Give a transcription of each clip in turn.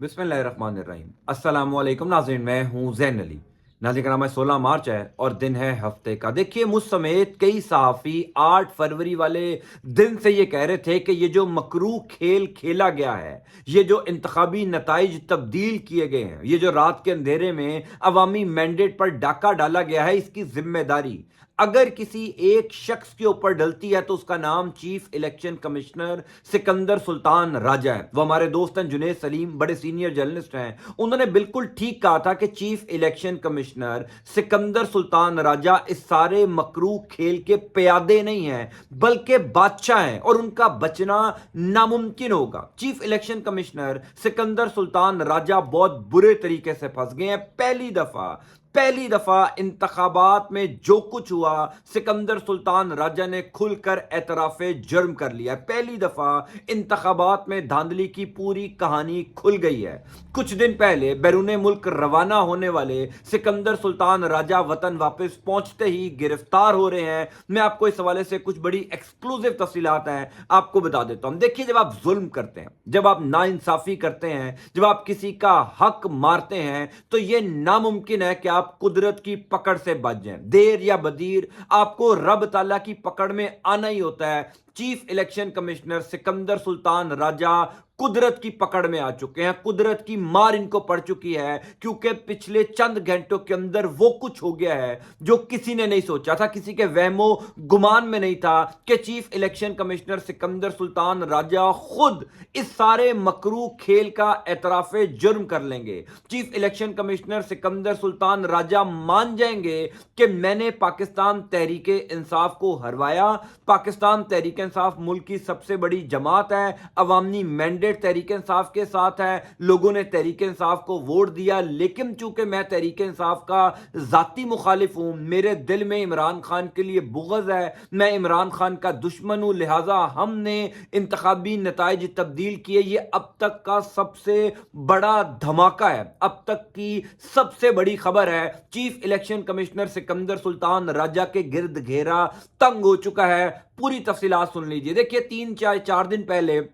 बिस्मिल्लाहिर्रहमानिर्रहीम। अस्सलाम वालेकुम नाज़रीन, मैं हूं ज़ैन अली। नाज़रीन कराम, आज 16 मार्च है और दिन है हफ्ते का। देखिए, मुझ समेत कई सहाफ़ी 8 फरवरी वाले दिन से ये कह रहे थे कि ये जो मकरू खेल खेला गया है, ये जो इंतखाबी नताइज तब्दील किए गए हैं, ये जो रात के अंधेरे में अवामी मैंडेट पर डाका डाला गया है, इसकी जिम्मेदारी अगर किसी एक शख्स के ऊपर डलती है तो उसका नाम chief election commissioner Sikandar Sultan Raja है। वो हमारे दोस्त हैं जुनेद सलीम, बड़े सीनियर जर्नलिस्ट हैं। उन्होंने बिल्कुल ठीक कहा था कि chief election commissioner Sikandar Sultan Raja इस सारे मकरू खेल के प्यादे नहीं हैं, बल्कि बादशाह हैं और उनका बचना नामुमकिन होगा। Chief election commissioner Sikandar Sultan Raja बहुत बुरे तरीके से फंस गए हैं। पहली दफा इंतखाबात में जो कुछ हुआ, सिकंदर सुल्तान राजा ने खुलकर एतराफे जुर्म कर लिया। पहली दफा इंतखाबात में धांधली की पूरी कहानी खुल गई है। कुछ दिन पहले बैरूने मुल्क रवाना होने वाले सिकंदर सुल्तान राजा वतन वापस पहुंचते ही गिरफ्तार हो रहे हैं। मैं आपको इस हवाले से कुछ बड़ी एक्सक्लूसिव तफसीलात हैं आपको बता देता हूं। देखिए, जब आप जुल्म करते हैं, जब आप नाइंसाफी करते हैं, जब आप किसी का हक मारते हैं, तो यह नामुमकिन है कि आप कुदरत की पकड़ से बच जाएं। देर या बदीर आपको रब ताला की पकड़ में आना ही होता है। Chief election commissioner Sikandar Sultan Raja कुदरत की पकड़ में आ चुके हैं। कुदरत की मार इनको पड़ चुकी है, क्योंकि पिछले चंद घंटों के अंदर वो कुछ हो गया है जो किसी ने नहीं सोचा था, किसी के वहमो गुमान में नहीं था कि chief election commissioner Sikandar Sultan Raja खुद इस सारे मकरू खेल का एतराफे जुर्म कर लेंगे। Chief election commissioner Sikandar Sultan Raja मान जाएंगे कि मैंने पाकिस्तान तहरीक इंसाफ को हरवाया। पाकिस्तान तहरीक इंसाफ मुल्क की सबसे बड़ी जमात है, अवामी मैंडेट तहरीक इंसाफ के साथ है, लोगों ने तहरीक इंसाफ को वोट दिया। लेकिन चूंकि मैं तहरीक इंसाफ का जाती मुखालिफ हूं, मेरे दिल में इमरान खान के लिए बुग़्ज़ है, मैं इमरान खान का दुश्मन हूं, लिहाजा हमने इंतखाबी नताइज तब्दील किए। ये अब तक का सबसे बड़ा धमाका है, अब तक की सबसे बड़ी खबर है। Chief election commissioner Sikandar Sultan Raja के गिर्द घेरा तंग हो चुका है। पूरी तफसीलात सुन लीजिए। देखिए, 3-4 दिन पहले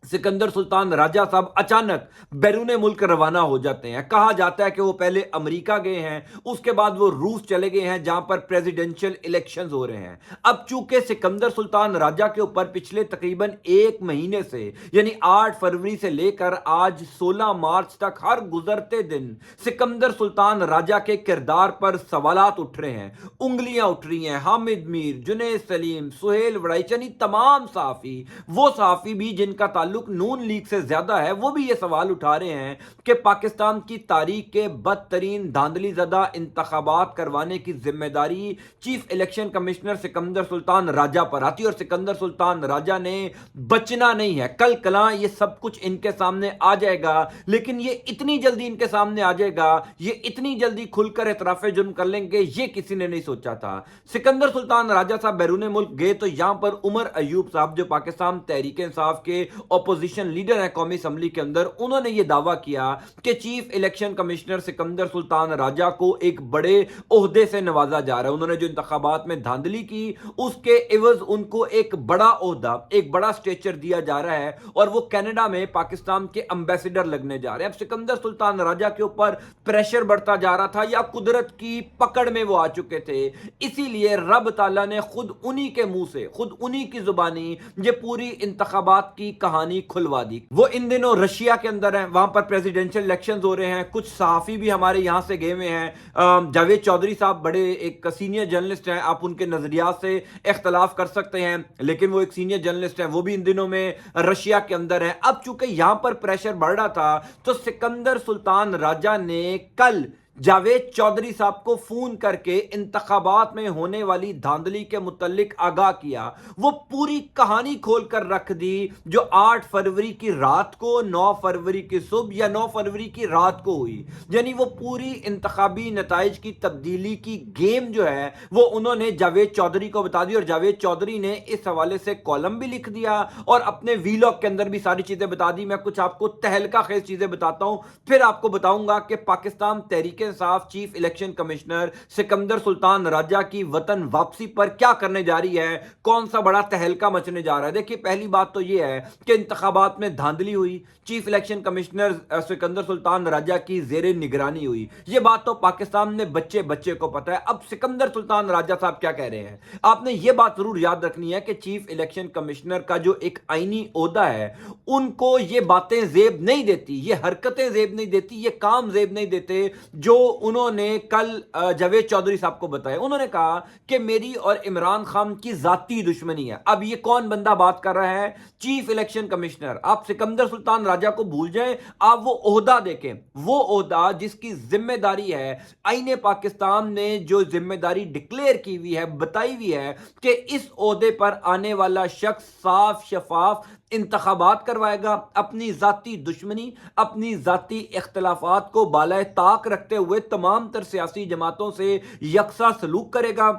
सिकंदर सुल्तान राजा साहब अचानक बैरूने मुल्क रवाना हो जाते हैं। कहा जाता है कि वो पहले अमेरिका गए हैं, उसके बाद वो रूस चले गए हैं, जहां पर प्रेसिडेंशियल इलेक्शंस हो रहे हैं। अब चूंकि सिकंदर सुल्तान राजा के ऊपर पिछले तकरीबन एक महीने से, यानी 8 फरवरी से लेकर आज 16 मार्च तक हर गुजरते दिन सिकंदर सुल्तान राजा के किरदार पर सवालात उठ रहे हैं, उंगलियां उठ रही हैं। हामिद मीर, जुनेद सलीम, सुहेल वड़ाइचनी, तमाम सहाफी, वो सहाफी भी जिनका ताल्लुक नून लीग से ज्यादा है, वो भी ये सवाल उठा रहे हैं कि पाकिस्तान की तारीख के बदतरीन धांधली ज़दा इंतखाबात करवाने की जिम्मेदारी chief election commissioner Sikandar Sultan Raja पर आती है और सिकंदर सुल्तान राजा ने बचना नहीं है। कल कला ये सब कुछ इनके सामने आ जाएगा, लेकिन ये इतनी जल्दी इनके सामने आ जाएगा, ये इतनी जल्दी खुलकर एतराफे जुर्म कर लेंगे, ये किसी ने नहीं सोचा था। सिकंदर सुल्तान राजा साहब बैरूने मुल्क गए तो यहां पर उमर अयूब साहब, जो पाकिस्तान तहरीक इंसाफ के अपोजिशन लीडर है कौमी असम्बली के अंदर, उन्होंने यह दावा किया कि chief election commissioner Sikandar Sultan Raja को एक बड़े ओहदे से नवाजा जा रहा है। उन्होंने जो इंतखाबात में धांधली की, उसके एवज उनको एक बड़ा ओहदा, एक बड़ा स्टेचर दिया जा रहा है और वो कनाडा में पाकिस्तान के एम्बेसडर लगने जा रहे हैं। अब सिकंदर सुल्तान राजा के ऊपर प्रेशर बढ़ता जा रहा था या कुदरत की पकड़ में वो आ चुके थे, इसीलिए रब ताला ने खुद उन्हीं के मुंह से, खुद उन्हीं की जुबानी ये पूरी इंतखाबात की कहानी खुलवा दी। वो इन दिनों रशिया के अंदर हैं, वहां पर प्रेसिडेंशियल इलेक्शंस हो रहे हैं। कुछ सहाफी भी हमारे यहां से गए हुए हैं। जावेद चौधरी साहब बड़े एक सीनियर जर्नलिस्ट हैं, आप उनके नजरियात से इख्तलाफ कर सकते हैं, लेकिन वो एक सीनियर जर्नलिस्ट हैं, वो भी इन दिनों में रशिया के अंदर हैं। अब चूंकि यहां पर प्रेशर बढ़ रहा था, तो सिकंदर सुल्तान राजा ने कल जावेद चौधरी साहब को फोन करके इंतखाबात में होने वाली धांधली के मुतल्लिक आगाह किया। वो पूरी कहानी खोलकर रख दी जो 8 फरवरी की रात को, 9 फरवरी की सुबह या 9 फरवरी की रात को हुई। यानी वो पूरी इंतखाबी नताइज की तब्दीली की गेम जो है वो उन्होंने जावेद चौधरी को बता दी और जावेद चौधरी ने इस हवाले से कॉलम भी लिख दिया और अपने वीलॉग के अंदर भी सारी चीजें बता दी। मैं कुछ आपको तहलका खेज चीजें बताता हूं, फिर आपको बताऊंगा कि Pakistan Tehreek Insaf chief election commissioner Sikandar Sultan Raja की वतन वापसी पर क्या करने जा रही है, कौन सा बड़ा तहलका मचने जा रहा है। देखिए, पहली बात तो यह है कि इंतखाबात में धांधली हुई, chief election commissioner Sikandar Sultan Raja की जेरे निगरानी हुई। यह बात तो पाकिस्तान में बच्चे बच्चे को पता है। अब सिकंदर सुल्तान राजा साहब क्या कह रहे हैं, आपने यह बात जरूर याद रखनी है कि चीफ इलेक्शन कमिश्नर का जो एक आईनी ओहदा है, उनको ये बातें जेब नहीं देती, ये हरकतें जेब नहीं देती, ये काम जेब नहीं देते जो उन्होंने कल जावेद चौधरी साहब को बताया। उन्होंने कहा कि मेरी और इमरान खान की जाती दुश्मनी है। अब ये कौन बंदा बात कर रहा है, चीफ इलेक्शन कमिश्नर। आप सिकंदर सुल्तान राजा को भूल जाएं, आप वो ओहदा देखें, वो ओहदा जिसकी जिम्मेदारी है, आईने पाकिस्तान ने जो जिम्मेदारी डिक्लेयर की हुई है, बताई हुई है कि इस ओहदे पर आने वाला शख्स साफ शफाफ इंतखाबात करवाएगा, अपनी जाती दुश्मनी, अपनी जाती इख्तलाफात को बालाए ताक रखते हुए तमाम तर सियासी जमातों से यकसा सलूक करेगा,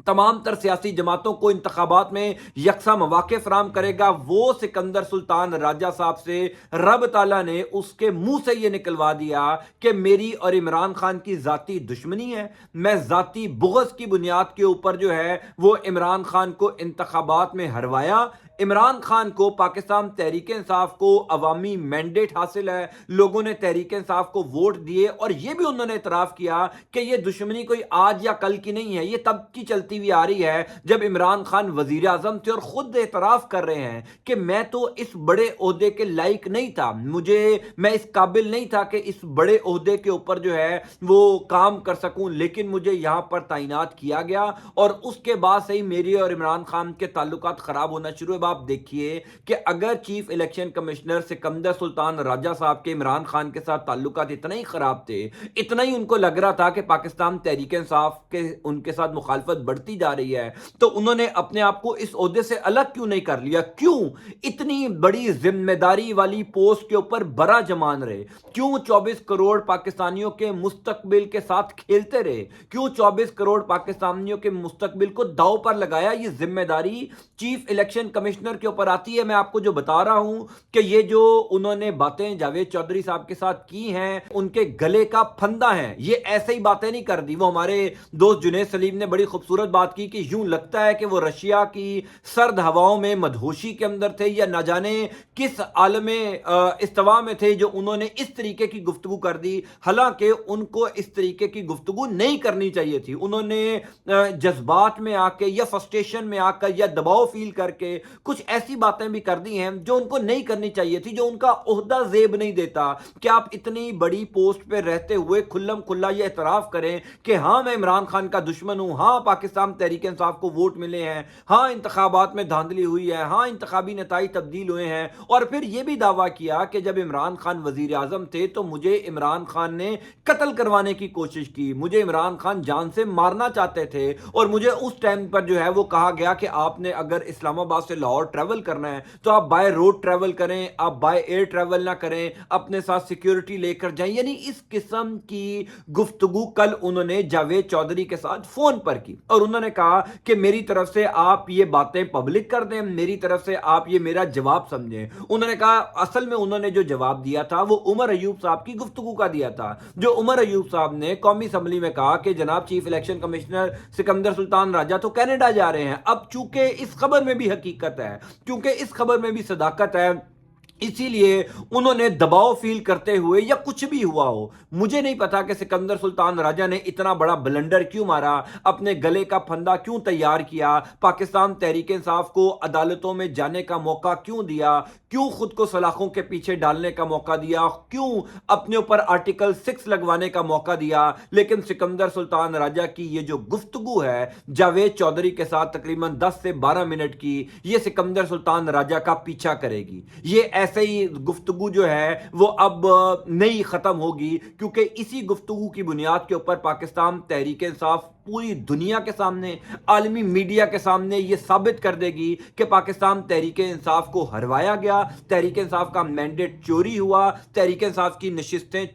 तमाम तर सियासी जमातों को इंतखाबात में यकसा मौके फराम करेगा। वो सिकंदर सुल्तान राजा साहब से रब ताला ने उसके मुंह से यह निकलवा दिया कि मेरी और इमरान खान की जाती दुश्मनी है, मैं जाती बुग़्ज़ की बुनियाद के ऊपर जो है वो इमरान खान को इंतखाबात में हरवाया। इमरान खान को, पाकिस्तान तहरीक इंसाफ को अवामी मैंडेट हासिल है, लोगों ने तहरीक इंसाफ को वोट दिए और यह भी उन्होंने इतराफ़ किया कि यह दुश्मनी कोई आज या कल की नहीं है, यह तब की चलती हुई आ रही है जब इमरान खान वजीर आजम थे और खुद एतराफ़ कर रहे हैं कि मैं तो इस बड़े ओहदे के लायक नहीं था, मैं इस काबिल नहीं था कि इस बड़े ओहदे के ऊपर जो है वो काम कर सकूं, लेकिन मुझे यहां पर तैनात किया गया और उसके बाद से ही मेरी और इमरान खान के ताल्लुकात खराब होना शुरू हुए। आप देखिए कि अगर chief election commissioner Sikandar Sultan Raja साहब के इमरान खान के साथ ताल्लुकात इतना ही खराब थे, इतना ही उनको लग रहा था कि पाकिस्तान तहरीक इंसाफ के उनके साथ मुखालफत बढ़ती जा रही है, तो उन्होंने अपने आप को इस ओहदे से अलग क्यों नहीं कर लिया? क्यों इतनी बड़ी जिम्मेदारी वाली पोस्ट के ऊपर बरा जमान रहे? क्यों 24 करोड़ पाकिस्तानियों के मुस्तकबिल के साथ खेलते रहे? क्यों 24 करोड़ पाकिस्तानियों के मुस्तकबिल को दांव पर लगाया? ये जिम्मेदारी चीफ इलेक्शन कमिश्नर के ऊपर आती है। मैं आपको जो बता रहा हूं कि ये जो उन्होंने बातें जावेद चौधरी साहब के साथ की हैं, उनके गले का फंदा है, ये ऐसे ही बातें नहीं कर दी। वो हमारे दोस्त जुनेद सलीम ने बड़ी खूबसूरत बात की कि यूं लगता है कि वो रशिया की सर्द हवाओं में मदहोशी के अंदर थे या न जाने किस आलमे इस्तिवा में थे जो उन्होंने इस तरीके की गुफ्तगू कर दी। हालांकि उनको इस तरीके की गुफ्तगू नहीं करनी चाहिए थी। उन्होंने जज्बात में आके या फ्रस्ट्रेशन में आकर या दबाव फील करके कुछ ऐसी बातें भी कर दी हैं जो उनको नहीं करनी चाहिए थी, जो उनका ओहदा जेब नहीं देता कि आप इतनी बड़ी पोस्ट पे रहते हुए खुल्लम खुल्ला ये एतराफ करें कि हां मैं इमरान खान का दुश्मन हूं, हां पाकिस्तान तहरीक इंसाफ को वोट मिले हैं, हां इंतखाबात में धांधली हुई है, हां इंतखाबी नताई तब्दील हुए हैं, और फिर यह भी दावा किया कि जब इमरान खान वजीर आजम थे तो मुझे इमरान खान ने कत्ल करवाने की कोशिश की, मुझे इमरान खान जान से मारना चाहते थे और मुझे उस टाइम पर जो है वो कहा गया कि आपने अगर इस्लामाबाद से लाहौर ट्रैवल करना है तो आप बाय रोड ट्रैवल करें, आप बाय एयर ट्रैवल ना करें, अपने साथ सिक्योरिटी लेकर जाएं। यानी इस किस्म की गुफ्तगू कल उन्होंने जावेद चौधरी के साथ फोन पर की और उन्होंने कहा कि मेरी तरफ से आप ये बातें पब्लिक कर दें, मेरी तरफ से आप ये मेरा जवाब समझें। उन्होंने कहा असल में उन्होंने जो जवाब दिया था वो उमर अयूब साहब की गुफ्तगू का दिया था, जो उमर अयूब साहब ने कौमी असम्बली में कहा कि जनाब chief election commissioner Sikandar Sultan Raja तो कनाडा जा रहे हैं। अब चूंकि इस खबर में भी हकीकत है, क्योंकि इस खबर में भी सदाकत है, इसीलिए उन्होंने दबाव फील करते हुए, या कुछ भी हुआ हो, मुझे नहीं पता कि सिकंदर सुल्तान राजा ने इतना बड़ा ब्लंडर क्यों मारा, अपने गले का फंदा क्यों तैयार किया, पाकिस्तान तहरीक इंसाफ को अदालतों में जाने का मौका क्यों दिया, क्यों खुद को सलाखों के पीछे डालने का मौका दिया, क्यों अपने ऊपर आर्टिकल 6 लगवाने का मौका दिया। लेकिन सिकंदर सुल्तान राजा की ये जो गुफ्तगू है जावेद चौधरी के साथ तकरीबन 10 से 12 मिनट की, ये सिकंदर सुल्तान राजा का पीछा करेगी। ये ऐसे ही गुफ्तगू जो है वो अब नहीं खत्म होगी, क्योंकि इसी गुफ्तगू की बुनियाद के ऊपर पाकिस्तान तहरीक इंसाफ पूरी दुनिया के सामने, आलमी मीडिया के सामने ये साबित कर देगी कि पाकिस्तान तहरीक इंसाफ को हरवाया गया, तहरीक इंसाफ का मैंडेट चोरी हुआ, तहरीक इंसाफ की नशिस्तें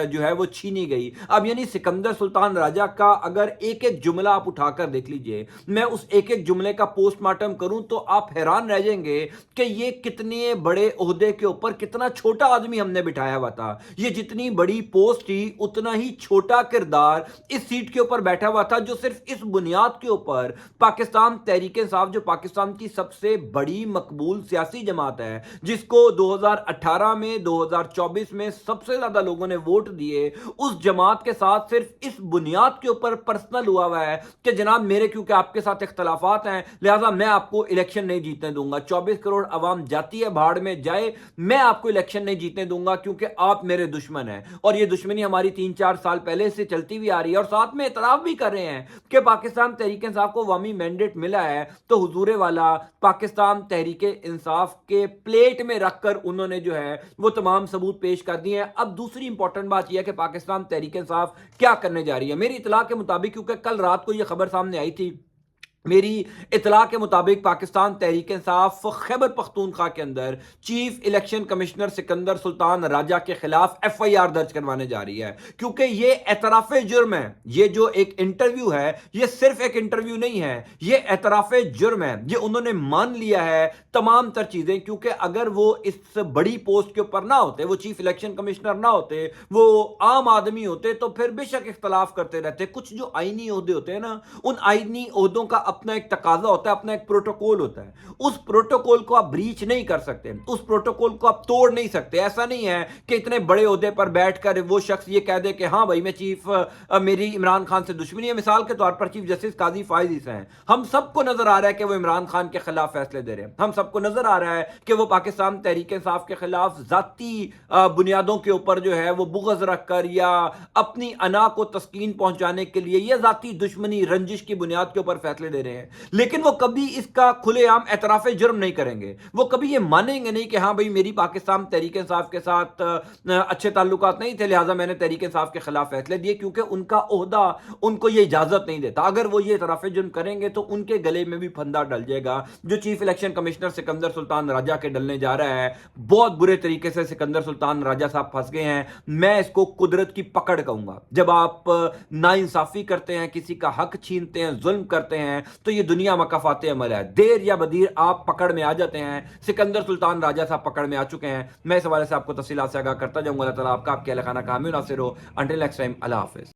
जो है वो छीनी गई। अब यानी सिकंदर सुल्तान राजा का अगर एक एक जुमला आप उठाकर देख लीजिए, मैं उस एक एक जुमले का पोस्टमार्टम करूं तो आप हैरान रह जाएंगे कि ये कितने बड़े ओहदे के ऊपर कितना छोटा आदमी हमने बिठाया हुआ था। ये जितनी बड़ी पोस्ट थी उतना ही छोटा किरदार इस सीट के ऊपर बैठा हुआ था, जो सिर्फ इस बुनियाद के ऊपर पाकिस्तान तहरीक इंसाफ, जो पाकिस्तान की सबसे बड़ी मकबूल सियासी जमात है, जिसको 2018 में 2024 में सबसे ज्यादा लोगों ने वोट दिए, उस जमात के साथ सिर्फ इस बुनियाद के ऊपर पर्सनल हुआ हुआ है कि जनाब मेरे क्योंकि आपके साथ इख्तलाफात हैं लिहाजा मैं आपको इलेक्शन नहीं जीतने दूंगा। 24 करोड़ अवाम जाती है भाड़ में जाए, मैं आपको इलेक्शन नहीं जीतने दूंगा क्योंकि आप मेरे दुश्मन हैं। और ये दुश्मनी हमारी 3-4 साल पहले से चलती हुई आ रही है, और साथ में इतराफ भी कर रहे हैं कि पाकिस्तान तहरीक इंसाफ को अवामी मैंडेट मिला है तो हुजूर वाला पाकिस्तान तहरीक इंसाफ के प्लेट में रखकर उन्होंने जो है वो तमाम सबूत पेश कर दिए हैं। अब दूसरी इंपॉर्टेंट बात यह है कि पाकिस्तान तहरीक इंसाफ क्या करने जा रही है। मेरी इतला के मुताबिक, क्योंकि कल रात को यह खबर सामने आई थी, मेरी इतला के मुताबिक पाकिस्तान तहरीक इंसाफ खैबर पख्तूनख्वा के अंदर chief election commissioner Sikandar Sultan Raja के खिलाफ FIR दर्ज करवाने जा रही है, क्योंकि ये एतराफ जुर्म है। ये जो एक इंटरव्यू है ये सिर्फ एक इंटरव्यू नहीं है, ये एतराफ जुर्म है। ये उन्होंने मान लिया है तमाम तर चीजें, क्योंकि अगर वो इस बड़ी पोस्ट के ऊपर ना होते, वो चीफ इलेक्शन कमिश्नर ना होते, वो आम आदमी होते, तो फिर बेशक इख्तलाफ करते रहते। कुछ जो आईनी ओहदे होते हैं ना, उन आईनी ओहदों का अपना एक तकाजा होता है, अपना एक प्रोटोकॉल होता है। उस प्रोटोकॉल को आप ब्रीच नहीं कर सकते, उस प्रोटोकॉल को आप तोड़ नहीं सकते। ऐसा नहीं है कि इतने बड़े ओहदे पर बैठकर वो शख्स ये कह दे कि हाँ भाई मैं मेरी इमरान खान से दुश्मनी है। मिसाल के तौर पर चीफ जस्टिस काजी फाइज ईसा हैं, हम सबको नजर आ रहा है कि वो इमरान खान के खिलाफ फैसले दे रहे हैं, हम सबको नजर आ रहा है कि वो पाकिस्तान तहरीक इंसाफ के खिलाफ जाती बुनियादों के ऊपर जो है वो बुग़्ज़ रखकर या अपनी अना को तस्कीन पहुंचाने के लिए या जाती दुश्मनी रंजिश की बुनियाद के ऊपर फैसले दे रहे हैं। लेकिन वो कभी इसका खुलेआम एतराफ़ जुर्म नहीं करेंगे। वो कभी ये मानेंगे नहीं कि हाँ भाई मेरी पाकिस्तान तहरीक इंसाफ के साथ अच्छे ताल्लुकात नहीं थे लिहाजा मैंने तहरीक इंसाफ के खिलाफ फैसले दिए, क्योंकि उनका ओहदा उनको ये इजाजत नहीं देता। अगर वो ये एतराफ़ जुर्म करेंगे तो उनके गले में भी फंदा डल जाएगा जो chief election commissioner Sikandar Sultan Raja के डलने जा रहा है। बहुत बुरे तरीके से सिकंदर सुल्तान राजा साहब फंस गए हैं। मैं इसको कुदरत की पकड़ कहूंगा। जब आप नाइंसाफी करते हैं, किसी का हक छीनते हैं, जुल्म करते हैं, तो ये दुनिया मकाफाते अमल है। देर या बदीर आप पकड़ में आ जाते हैं। सिकंदर सुल्तान राजा साहब पकड़ में आ चुके हैं। मैं इस हवाले से आपको तफसीलात से आगाह करता जाऊंगा। अल्लाह ताला आपका आपके अहल खाना का हामी नासिर हो। अंटिल नेक्स्ट टाइम, अल्लाह हाफिज।